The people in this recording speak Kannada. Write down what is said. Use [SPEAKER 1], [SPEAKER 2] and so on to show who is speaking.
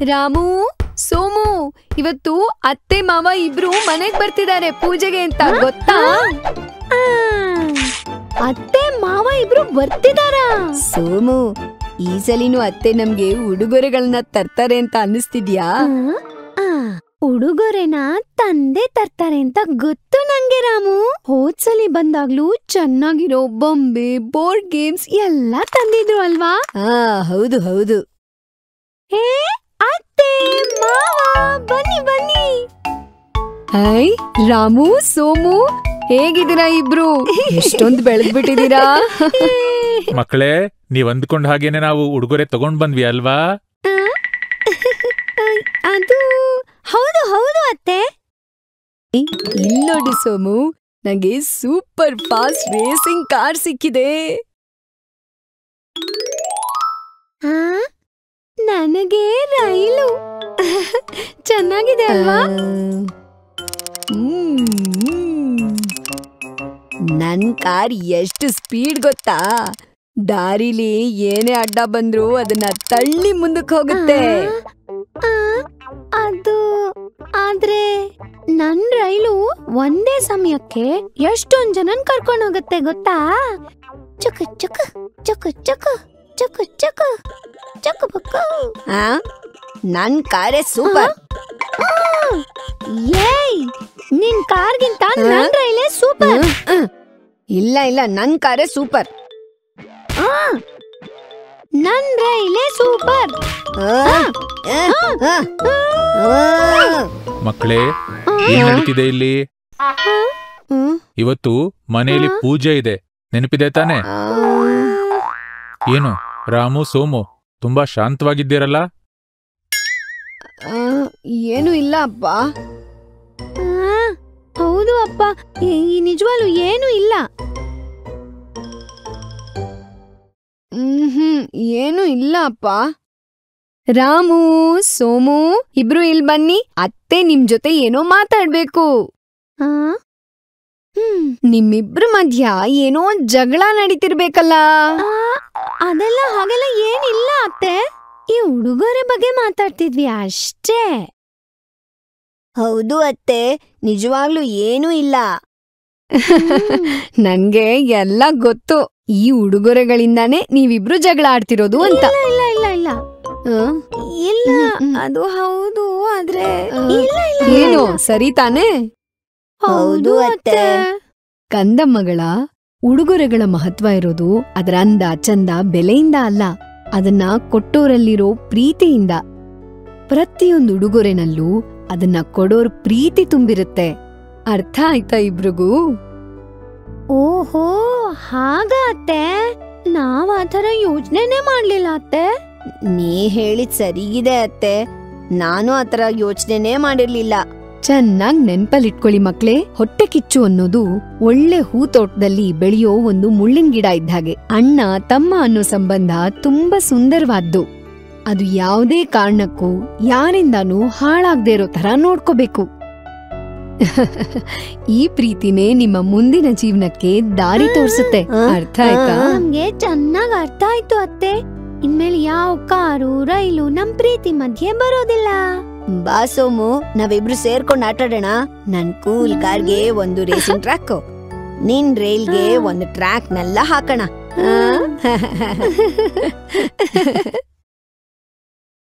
[SPEAKER 1] ರಾಮು, ಸೋಮು, ಇವತ್ತು ಅತ್ತೆ ಮಾವ ಇಬ್ರು ಮನೆಗ್ ಬರ್ತಿದ್ದಾರೆ ಪೂಜೆಗೆ ಅಂತ ಗೊತ್ತಾ?
[SPEAKER 2] ಅತ್ತೆ ಮಾವ ಇಬ್ರು ಬರ್ತಿದಾರ?
[SPEAKER 1] ಸೋಮು, ಈ ಸಲಿನೂ ಅತ್ತೆ ನಮ್ಗೆ ಉಡುಗೊರೆಗಳನ್ನ ತರ್ತಾರೆ ಅಂತ ಅನ್ನಿಸ್ತಿದ್ಯಾ?
[SPEAKER 2] ಉಡುಗೊರೆನ ತಂದೆ ತರ್ತಾರೆ ಅಂತ ಗೊತ್ತು ನಂಗೆ ರಾಮು. ಹೋದ್ಸಲಿ ಬಂದಾಗ್ಲೂ ಚೆನ್ನಾಗಿರೋ ಬೊಂಬೆ, ಬೋರ್ಡ್ ಗೇಮ್ಸ್ ಎಲ್ಲ ತಂದಿದ್ರು ಅಲ್ವಾ?
[SPEAKER 1] ಹೌದು ಹೌದು.
[SPEAKER 2] ಹೇ ಅತ್ತೆ ಮಾವ, ಬನ್ನಿ ಬನ್ನಿ.
[SPEAKER 1] ಹಾಯ್ ರಾಮು, ಸೋಮು, ಹೇಗಿದ್ದೀರಾ ಇಬ್ರು? ಎಷ್ಟೊಂದು ಬೆಳೆದ್ಬಿಟ್ಟಿದ್ದೀರಾ.
[SPEAKER 3] ಮಕ್ಕಳೇ, ನೀವ್ ಅಂದ್ಕೊಂಡ್ ಹಾಗೇನೆ ನಾವು ಉಡುಗೊರೆ ತಗೊಂಡ್ ಬಂದ್ವಿ ಅಲ್ವಾ?
[SPEAKER 2] ಅದು ಹೌದು ಹೌದು ಅತ್ತೆ.
[SPEAKER 1] ಇಲ್ಲೋಡಿ ಸೋಮು, ನಂಗೆ ಸೂಪರ್ ಫಾಸ್ಟ್ ರೇಸಿಂಗ್ ಕಾರ್ ಸಿಕ್ಕಿದೆ.
[SPEAKER 2] ನನಗೆ ರೈಲು. ಚೆನ್ನಾಗಿದೆ ಅಲ್ವಾ?
[SPEAKER 1] ನನ್ ಕಾರ್ ಎಷ್ಟು ಸ್ಪೀಡ್ ಗೊತ್ತಾ? ದಾರಿಲಿ ಏನೇ ಅಡ್ಡ ಬಂದ್ರು ಅದನ್ನ ತಳ್ಳಿ ಮುಂದಕ್ಕೆ ಹೋಗುತ್ತೆ.
[SPEAKER 2] ಅದು ಆದ್ರೆ ನನ್ ರೈಲು ಒಂದೇ ಸಮಯಕ್ಕೆ ಎಷ್ಟೊಂದ್ ಜನನ್ ಕರ್ಕೊಂಡು ಹೋಗುತ್ತೆ ಗೊತ್ತಾ? Took took took took took took took book.
[SPEAKER 1] ನನ್ ಕಾರೇ ಸೂಪರ್.
[SPEAKER 2] ಏಯ್, ನಿನ್ ಕಾರ್ಗಿಂತ ನನ್ ರೈಲೇ ಸೂಪರ್.
[SPEAKER 1] ಇಲ್ಲ ಇಲ್ಲ, ನನ್ ಕಾರೇ ಸೂಪರ್.
[SPEAKER 2] ನನ್ ರೈಲೇ ಸೂಪರ್.
[SPEAKER 3] ಮಕ್ಕಳೇ, ಏನ್ ನಡೀತಿದೆ ಇಲ್ಲಿ? ಇವತ್ತು ಮನೆಯಲ್ಲಿ ಪೂಜೆ ಇದೆ, ನೆನಪಿದೆ ತಾನೆ? ಏನು ರಾಮು, ಸೋಮು, ತುಂಬಾ ಶಾಂತವಾಗಿದ್ದೀರಲ್ಲ?
[SPEAKER 1] ಏನು ಇಲ್ಲ ಅಪ್ಪ.
[SPEAKER 2] ಹೌದು ಅಪ್ಪ, ನಿಜವಾಗ್ಲೂ ಏನು ಇಲ್ಲ.
[SPEAKER 1] ಏನು ಇಲ್ಲ ಅಪ್ಪ. ರಾಮು, ಸೋಮು, ಇಬ್ರು ಇಲ್ ಬನ್ನಿ. ಅತ್ತೆ ನಿಮ್ ಜೊತೆ ಏನೋ ಮಾತಾಡ್ಬೇಕು. ನಿಮ್ಮಿಬ್ರ ಮಧ್ಯ ಏನೋ ಜಗಳ ನಡೀತಿರ್ಬೇಕಲ್ಲ?
[SPEAKER 2] ಅದೆಲ್ಲ ಹಾಗೆಲ್ಲ ಏನಿಲ್ಲ ಅತ್ತೆ. ಈ ಉಡುಗೊರೆ ಬಗ್ಗೆ ಮಾತಾಡ್ತಿದ್ವಿ ಅಷ್ಟೇ.
[SPEAKER 1] ಹೌದು ಅತ್ತೆ, ನಿಜವಾಗ್ಲೂ ಏನೂ ಇಲ್ಲ. ನನ್ಗೆ ಎಲ್ಲ ಗೊತ್ತು. ಈ ಉಡುಗೊರೆಗಳಿಂದಾನೇ ನೀವಿಬ್ರು ಜಗಳ ಆಡ್ತಿರೋದು ಅಂತ.
[SPEAKER 2] ಇಲ್ಲ ಇಲ್ಲ ಇಲ್ಲ ಇಲ್ಲ, ಅದು ಹೌದು, ಆದ್ರೆ
[SPEAKER 1] ಏನು ಸರಿ ತಾನೇ?
[SPEAKER 2] ಹೌದು ಅತ್ತೆ.
[SPEAKER 1] ಕಂದಮ್ಮಗಳ ಉಡುಗೊರೆಗಳ ಮಹತ್ವ ಇರೋದು ಅದರ ಅಂದ, ಚಂದ, ಬೆಲೆಯಿಂದ ಅಲ್ಲ, ಅದನ್ನ ಕೊಟ್ಟೋರಲ್ಲಿರೋ ಪ್ರೀತಿಯಿಂದ. ಪ್ರತಿಯೊಂದು ಉಡುಗೊರೆನಲ್ಲೂ ಅದನ್ನ ಕೊಡೋರ್ ಪ್ರೀತಿ ತುಂಬಿರುತ್ತೆ. ಅರ್ಥ ಆಯ್ತಾ ಇಬ್ರಿಗೂ?
[SPEAKER 2] ಓಹೋ, ಹಾಗ ಅತ್ತೆ. ನಾವ್ ಆತರ ಯೋಚನೆನೇ ಮಾಡ್ಲಿಲ್ಲ ಅತ್ತೆ.
[SPEAKER 1] ನೀ ಹೇಳಿದ್ ಸರಿಗಿದೆ ಅತ್ತೆ, ನಾನು ಆತರ ಯೋಚನೆನೇ ಮಾಡಿರ್ಲಿಲ್ಲ. ಚೆನ್ನಾಗ್ ನೆನ್ಪಲ್ಲಿಟ್ಕೊಳ್ಳಿ ಮಕ್ಳೇ, ಹೊಟ್ಟೆ ಕಿಚ್ಚು ಅನ್ನೋದು ಒಳ್ಳೆ ಹೂತೋಟದಲ್ಲಿ ಬೆಳೆಯೋ ಒಂದು ಮುಳ್ಳಿನ ಗಿಡ ಇದ್ದಾಗೆ. ಅಣ್ಣ ತಮ್ಮ ಅನ್ನೋ ಸಂಬಂಧ ತುಂಬಾ ಸುಂದರವಾದ್ದು. ಅದು ಯಾವುದೇ ಕಾರಣಕ್ಕೂ ಯಾರಿಂದಾನೂ ಹಾಳಾಗ್ದೇ ಇರೋ ತರ ನೋಡ್ಕೋಬೇಕು. ಈ ಪ್ರೀತಿನೇ ನಿಮ್ಮ ಮುಂದಿನ ಜೀವನಕ್ಕೆ ದಾರಿ ತೋರಿಸುತ್ತೆ. ಅರ್ಥ ಆಯ್ತಾ?
[SPEAKER 2] ನಮ್ಗೆ ಚೆನ್ನಾಗ್ ಅರ್ಥ ಆಯ್ತು ಅತ್ತೆ. ಇನ್ಮೇಲೆ ಯಾವ ಕಾರು, ರೈಲು ನಮ್ ಪ್ರೀತಿ ಮಧ್ಯೆ ಬರೋದಿಲ್ಲ.
[SPEAKER 1] ಬಾ ಸೋಮು, ನಾವಿಬ್ರು ಸೇರ್ಕೊಂಡ್ ಆಟಾಡೋಣ. ನನ್ ಕೂಲ್ ಕಾರ್ಗೆ ಒಂದು ರೇಸಿಂಗ್ ಟ್ರ್ಯಾಕ್, ನಿನ್ ರೈಲ್ಗೆ ಒಂದು ಟ್ರ್ಯಾಕ್ ನೆಲ್ಲ ಹಾಕೋಣ.